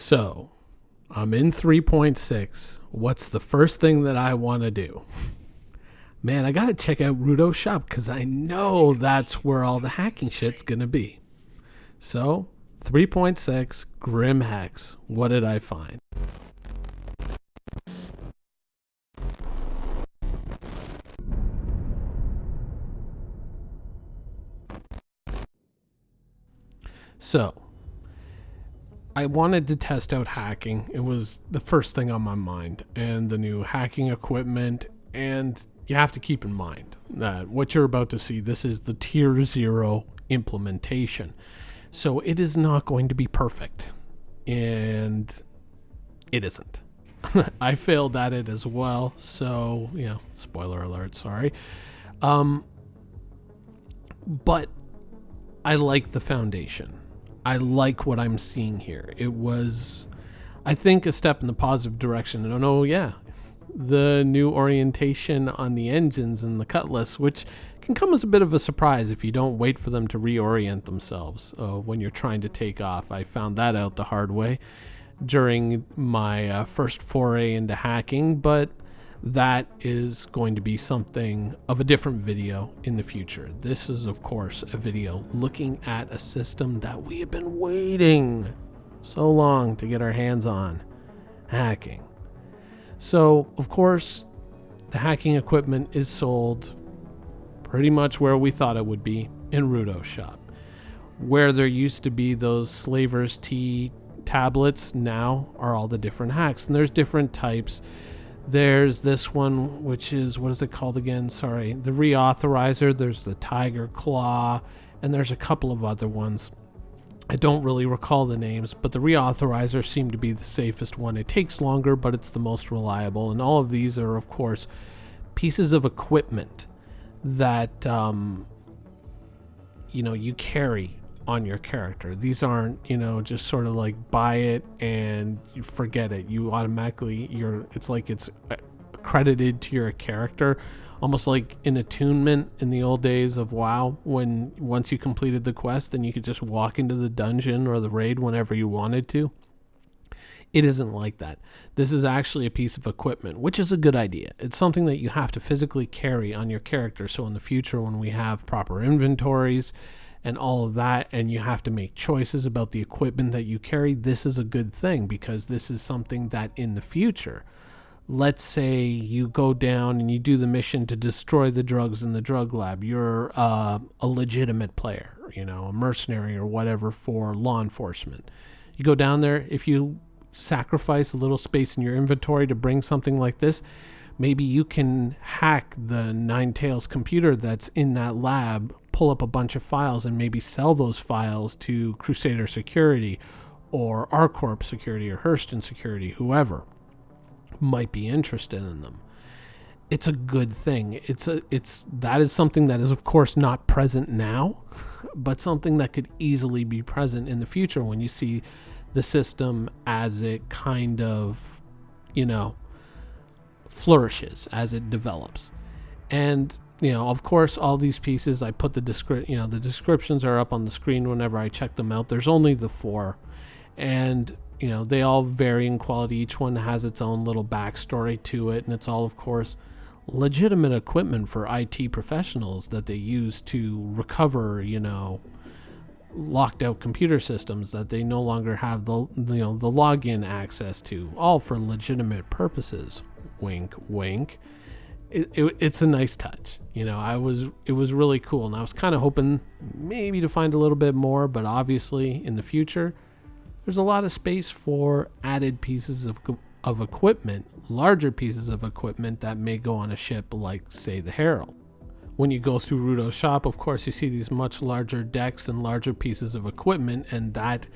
So I'm in 3.6. What's the first thing that I want to do? Man, I got to check out Rudo's shop because I know that's where all the hacking shit's going to be. So 3.6 Grim Hex. What did I find? So I wanted to test out hacking. It was the first thing on my mind, and the new hacking equipment. And you have to keep in mind that what you're about to see, this is the tier 0 implementation. So it is not going to be perfect, and it isn't. I failed at it as well. So, spoiler alert, sorry. But I like the foundation. I like what I'm seeing here. It was, I think, a step in the positive direction. And the new orientation on the engines and the Cutlass, which can come as a bit of a surprise if you don't wait for them to reorient themselves when you're trying to take off. I found that out the hard way during my first foray into hacking, but that is going to be something of a different video in the future. This is, of course, a video looking at a system that we have been waiting so long to get our hands on, hacking. So, of course, the hacking equipment is sold pretty much where we thought it would be, in Rudo's shop. Where there used to be those Slaver's Tea tablets, now are all the different hacks. And there's different types. There's this one, which is, what is it called again? Sorry, the Reauthorizer. There's the Tiger Claw, and there's a couple of other ones. I don't really recall the names, but the Reauthorizer seemed to be the safest one. It takes longer, but it's the most reliable. And all of these are, of course, pieces of equipment that you carry on your character. These aren't, just sort of like buy it and you forget it. You automatically, it's like it's credited to your character, almost like an attunement in the old days of WoW, when once you completed the quest, then you could just walk into the dungeon or the raid whenever you wanted to. It isn't like that. This is actually a piece of equipment, which is a good idea. It's something that you have to physically carry on your character. So in the future, when we have proper inventories and all of that, and you have to make choices about the equipment that you carry, this is a good thing, because this is something that in the future, let's say you go down and you do the mission to destroy the drugs in the drug lab. You're a legitimate player, a mercenary or whatever for law enforcement. You go down there, if you sacrifice a little space in your inventory to bring something like this, maybe you can hack the Ninetales computer that's in that lab, pull up a bunch of files, and maybe sell those files to Crusader Security or ArcCorp Security or Hurston Security, whoever might be interested in them. It's a good thing. That is something that is, of course, not present now, but something that could easily be present in the future when you see the system as it kind of, flourishes, as it develops. And of course, all these pieces, I put the descriptions are up on the screen whenever I check them out. There's only the 4, and they all vary in quality. Each one has its own little backstory to it, and it's all, of course, legitimate equipment for IT professionals that they use to recover, locked out computer systems that they no longer have the login access to, all for legitimate purposes. Wink, wink. It's a nice touch. It was really cool, and I was kind of hoping maybe to find a little bit more, but obviously in the future there's a lot of space for added pieces of equipment, larger pieces of equipment that may go on a ship, like say the Herald. When you go through Rudo's shop, of course, you see these much larger decks and larger pieces of equipment, and that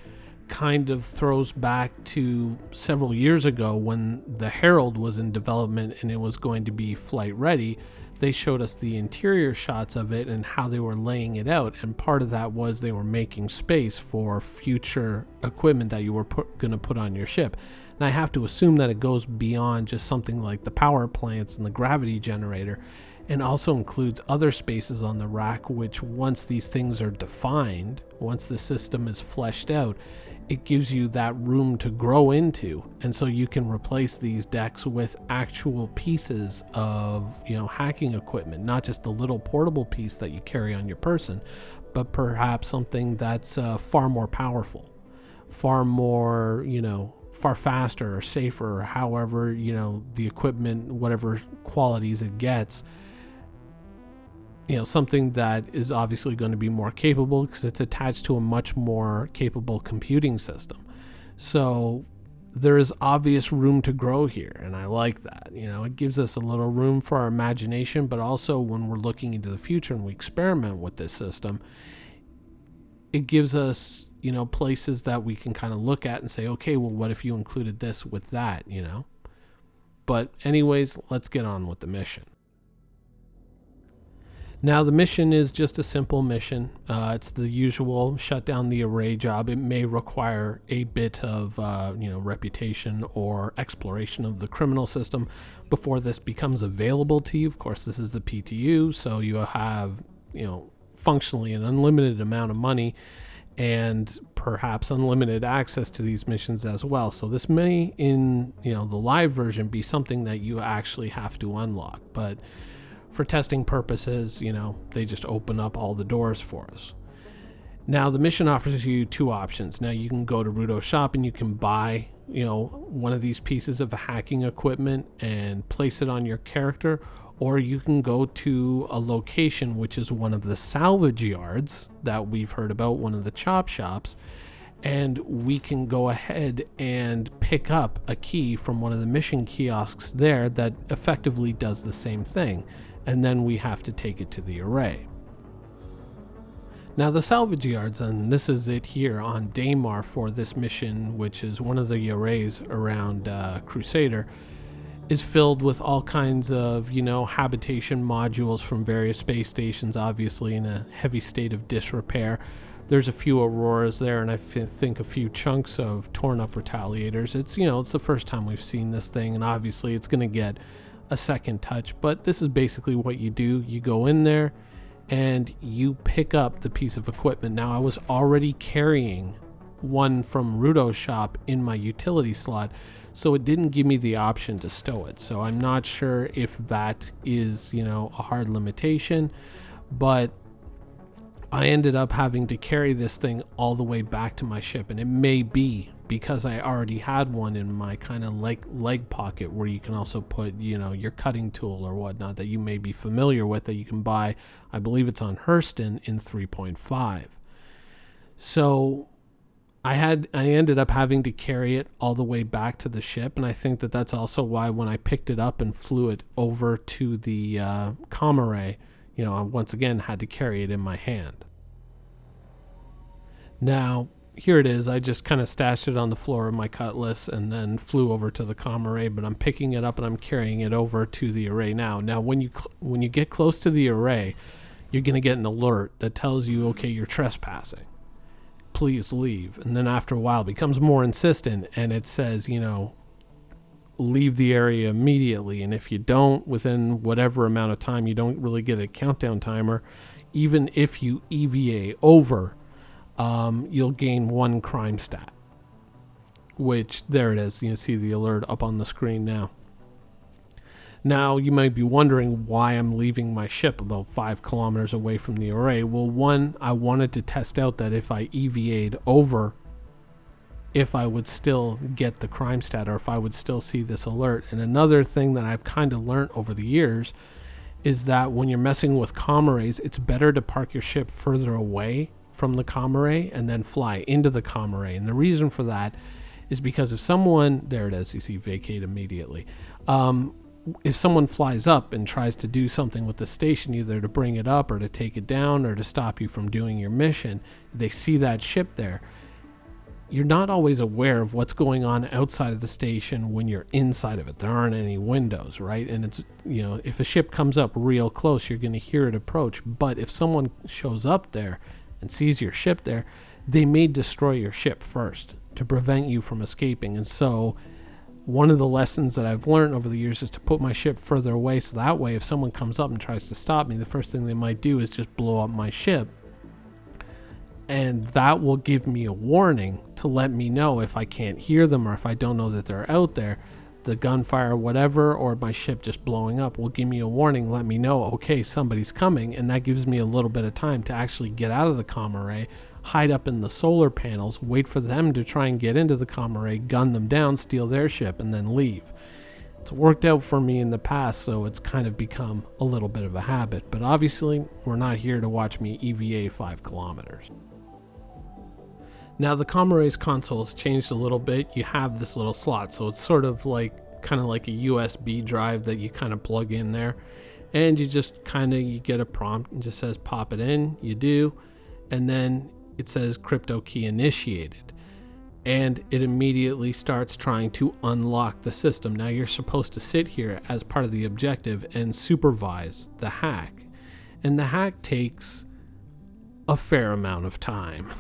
kind of throws back to several years ago when the Herald was in development and it was going to be flight ready. They showed us the interior shots of it and how they were laying it out, and part of that was they were making space for future equipment that you were going to put on your ship. And I have to assume that it goes beyond just something like the power plants and the gravity generator, and also includes other spaces on the rack, which once these things are defined, once the system is fleshed out, it gives you that room to grow into. And so you can replace these decks with actual pieces of, hacking equipment, not just the little portable piece that you carry on your person, but perhaps something that's far more powerful, far more, far faster or safer, or however, the equipment, whatever qualities it gets, something that is obviously going to be more capable because it's attached to a much more capable computing system. So there is obvious room to grow here, and I like that. It gives us a little room for our imagination, but also when we're looking into the future and we experiment with this system, it gives us, places that we can kind of look at and say, okay, well, what if you included this with that, But anyways, let's get on with the mission. Now, the mission is just a simple mission. It's the usual shut down the array job. It may require a bit of, reputation or exploration of the criminal system before this becomes available to you. Of course, this is the PTU, so you have, functionally an unlimited amount of money and perhaps unlimited access to these missions as well. So this may, in the live version, be something that you actually have to unlock. But for testing purposes, they just open up all the doors for us. Now, the mission offers you two options. Now, you can go to Rudo Shop and you can buy, one of these pieces of hacking equipment and place it on your character, or you can go to a location which is one of the salvage yards that we've heard about, one of the chop shops, and we can go ahead and pick up a key from one of the mission kiosks there that effectively does the same thing. And then we have to take it to the array. Now, the salvage yards, and this is it here on Daymar for this mission, which is one of the arrays around Crusader, is filled with all kinds of, habitation modules from various space stations, obviously in a heavy state of disrepair. There's a few Auroras there, and I think a few chunks of torn up Retaliators. It's, it's the first time we've seen this thing, and obviously it's going to get a second touch, but this is basically what you do. You go in there and you pick up the piece of equipment. Now, I was already carrying one from Rudo's shop in my utility slot, so it didn't give me the option to stow it. So I'm not sure if that is, a hard limitation, but I ended up having to carry this thing all the way back to my ship, and it may be because I already had one in my kind of leg pocket where you can also put, your cutting tool or whatnot that you may be familiar with that you can buy. I believe it's on Hurston in 3.5. So I ended up having to carry it all the way back to the ship, and I think that that's also why when I picked it up and flew it over to the comm array, I once again had to carry it in my hand. Now, here it is. I just kind of stashed it on the floor of my Cutlass and then flew over to the comm array, but I'm picking it up and I'm carrying it over to the array now. Now, when you get close to the array, you're going to get an alert that tells you, okay, you're trespassing. Please leave. And then after a while, it becomes more insistent, and it says, leave the area immediately. And if you don't, within whatever amount of time, you don't really get a countdown timer. Even if you EVA over, you'll gain 1 crime stat, which there it is. You see the alert up on the screen now. Now, you might be wondering why I'm leaving my ship about 5 kilometers away from the array. Well, one, I wanted to test out that if I EVA'd over, if I would still get the crime stat or if I would still see this alert. And another thing that I've kind of learned over the years is that when you're messing with comm arrays, it's better to park your ship further away from the comm array and then fly into the comm array. And the reason for that is because if someone, there it is, you see vacate immediately. If someone flies up and tries to do something with the station, either to bring it up or to take it down or to stop you from doing your mission, they see that ship there. You're not always aware of what's going on outside of the station when you're inside of it. There aren't any windows, right? And it's, if a ship comes up real close, you're going to hear it approach. But if someone shows up there and sees your ship there, they may destroy your ship first to prevent you from escaping. And so one of the lessons that I've learned over the years is to put my ship further away, so that way if someone comes up and tries to stop me, the first thing they might do is just blow up my ship. And that will give me a warning to let me know if I can't hear them or if I don't know that they're out there. The gunfire, whatever, or my ship just blowing up will give me a warning, let me know, okay, somebody's coming, and that gives me a little bit of time to actually get out of the comm array, hide up in the solar panels, wait for them to try and get into the comm array, gun them down, steal their ship, and then leave. It's worked out for me in the past, so it's kind of become a little bit of a habit, but obviously we're not here to watch me EVA 5 kilometers. Now the comm array's console has changed a little bit. You have this little slot, so it's sort of like kind of like a USB drive that you kind of plug in there, and you just kind of, you get a prompt and just says pop it in, you do, and then it says crypto key initiated, and it immediately starts trying to unlock the system. Now you're supposed to sit here as part of the objective and supervise the hack, and the hack takes a fair amount of time.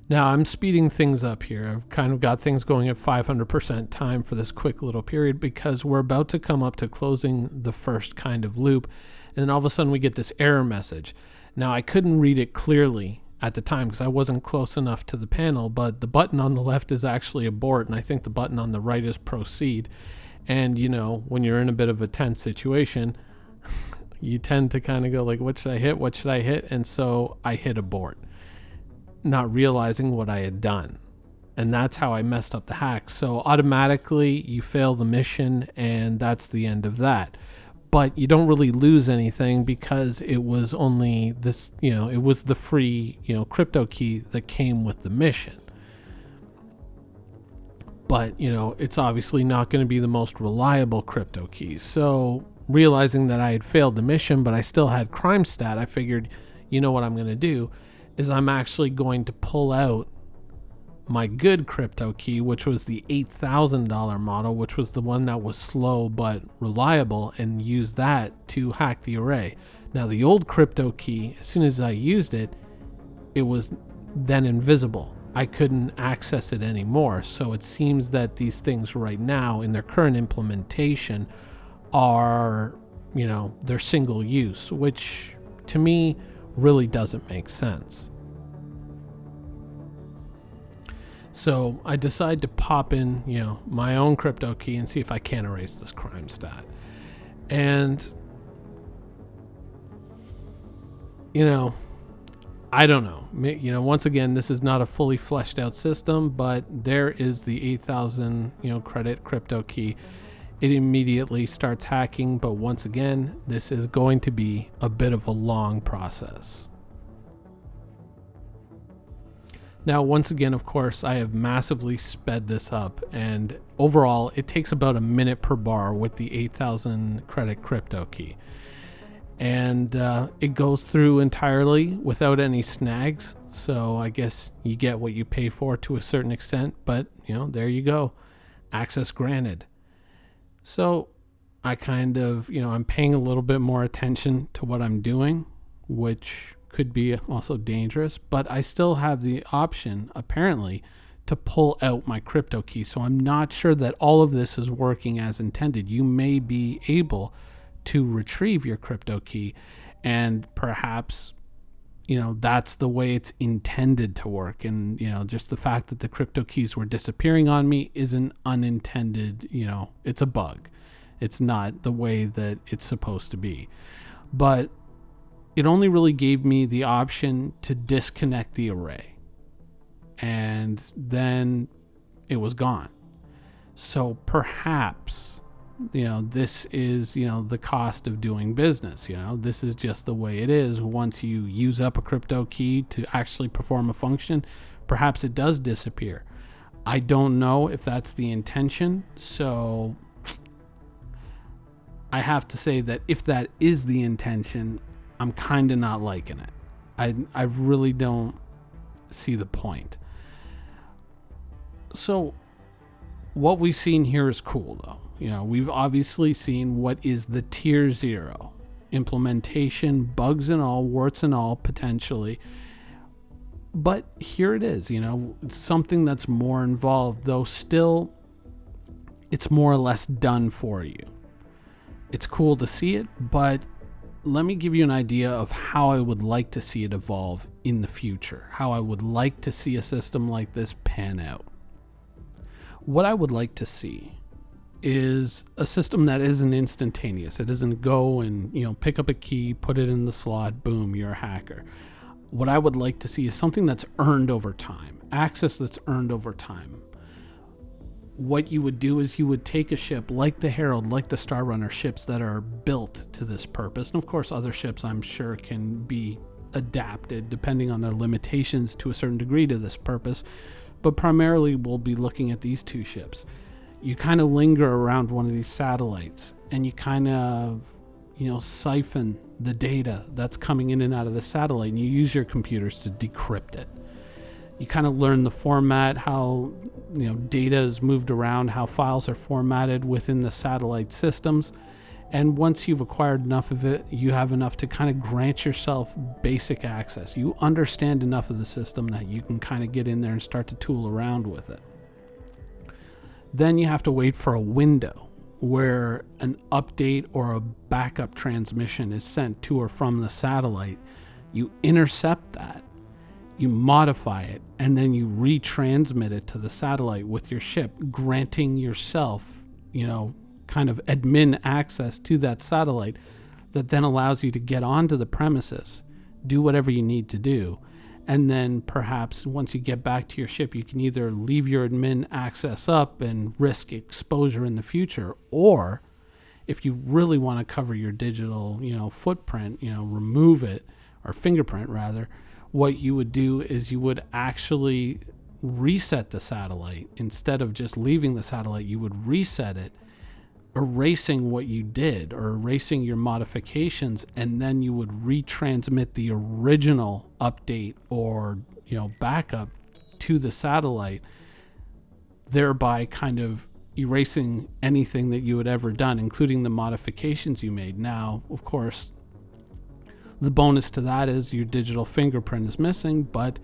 Now I'm speeding things up here. I've kind of got things going at 500% time for this quick little period because we're about to come up to closing the first kind of loop, and then all of a sudden we get this error message. Now I couldn't read it clearly at the time because I wasn't close enough to the panel, but the button on the left is actually abort, and I think the button on the right is proceed. And you know, when you're in a bit of a tense situation, you tend to kind of go like, what should I hit? What should I hit? And so I hit abort, not realizing what I had done. And that's how I messed up the hack. So automatically you fail the mission, and that's the end of that. But you don't really lose anything because it was only this, you know, it was the free, you know, crypto key that came with the mission. But, you know, it's obviously not going to be the most reliable crypto key. So realizing that I had failed the mission, but I still had crime stat, I figured, you know what I'm going to do is I'm actually going to pull out my good crypto key, which was the $8,000 model, which was the one that was slow but reliable, and use that to hack the array. Now the old crypto key, as soon as I used it, it was then invisible. I couldn't access it anymore. So it seems that these things right now in their current implementation are, you know, they're single use, which to me really doesn't make sense. So I decide to pop in, you know, my own crypto key and see if I can erase this crime stat. And, you know, I don't know. You know, once again, this is not a fully fleshed out system, but there is the 8,000, you know, credit crypto key. It immediately starts hacking, but once again, this is going to be a bit of a long process. Now, once again, of course, I have massively sped this up, and overall, it takes about a minute per bar with the 8,000 credit crypto key. And it goes through entirely without any snags, so I guess you get what you pay for to a certain extent, but, you know, there you go. Access granted. So I kind of, you know, I'm paying a little bit more attention to what I'm doing, which could be also dangerous, but I still have the option, apparently, to pull out my crypto key. So I'm not sure that all of this is working as intended. You may be able to retrieve your crypto key, and perhaps, you know, that's the way it's intended to work. And, you know, just the fact that the crypto keys were disappearing on me is an unintended, you know, it's a bug. It's not the way that it's supposed to be. But it only really gave me the option to disconnect the array, and then it was gone. So perhaps, you know, this is, you know, the cost of doing business. You know, this is just the way it is. Once you use up a crypto key to actually perform a function, perhaps it does disappear. I don't know if that's the intention, so I have to say that if that is the intention, I'm kind of not liking it. I really don't see the point. So what we've seen here is cool, though. You know, we've obviously seen what is the tier 0 implementation, bugs and all, warts and all, potentially. But here it is, it's something that's more involved, though still it's more or less done for you. It's cool to see it, but let me give you an idea of how I would like to see it evolve in the future, how I would like to see a system like this pan out. What I would like to see is a system that isn't instantaneous. It isn't go and, pick up a key, put it in the slot, boom, you're a hacker. What I would like to see is something that's earned over time, access that's earned over time. What you would do is you would take a ship like the Herald, like the Star Runner, ships that are built to this purpose. And of course, other ships I'm sure can be adapted depending on their limitations to a certain degree to this purpose. But primarily we'll be looking at these two ships. You kind of linger around one of these satellites and you kind of, siphon the data that's coming in and out of the satellite, and you use your computers to decrypt it. You kind of learn the format, how data is moved around, how files are formatted within the satellite systems. And once you've acquired enough of it, you have enough to kind of grant yourself basic access. You understand enough of the system that you can kind of get in there and start to tool around with it. Then you have to wait for a window where an update or a backup transmission is sent to or from the satellite. You intercept that, you modify it, and then you retransmit it to the satellite with your ship, granting yourself, kind of admin access to that satellite that then allows you to get onto the premises, do whatever you need to do. And then perhaps once you get back to your ship, you can either leave your admin access up and risk exposure in the future, or if you really want to cover your digital, footprint, remove it, or fingerprint rather, what you would do is you would actually reset the satellite. Instead of just leaving the satellite, you would reset it, erasing what you did or erasing your modifications, and then you would retransmit the original update or backup to the satellite, thereby kind of erasing anything that you had ever done, including the modifications you made. Now, of course, the bonus to that is your digital fingerprint is missing, but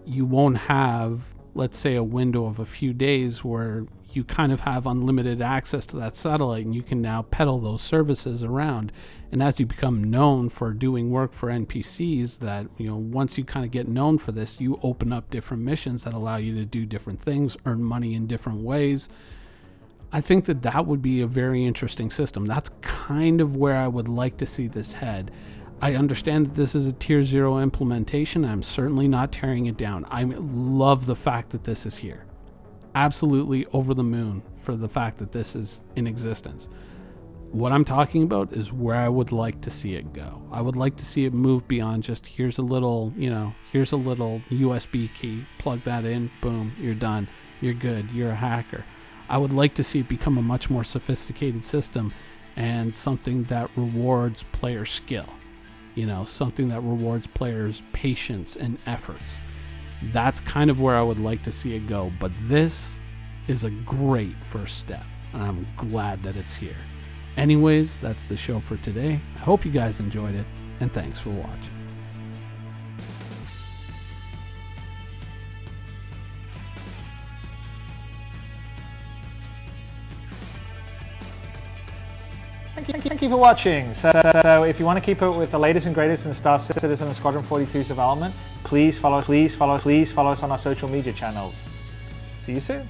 you won't have, let's say, a window of a few days where you kind of have unlimited access to that satellite, and you can now peddle those services around. And as you become known for doing work for NPCs, that once you kind of get known for this, you open up different missions that allow you to do different things, earn money in different ways. I think that would be a very interesting system. That's kind of where I would like to see this head. I understand that this is a tier 0 implementation. I'm certainly not tearing it down. I love the fact that this is here. Absolutely over the moon for the fact that this is in existence. What I'm talking about is where I would like to see it go. I would like to see it move beyond just here's a little USB key, plug that in, boom, you're done, you're good, you're a hacker. I would like to see it become a much more sophisticated system and something that rewards player skill, something that rewards players' patience and efforts. That's kind of where I would like to see it go, but this is a great first step, and I'm glad that it's here. Anyways, that's the show for today. I hope you guys enjoyed it, and thanks for watching. Thank you for watching. So if you want to keep up with the latest and greatest in Star Citizen and Squadron 42's development, please follow us on our social media channels. See you soon.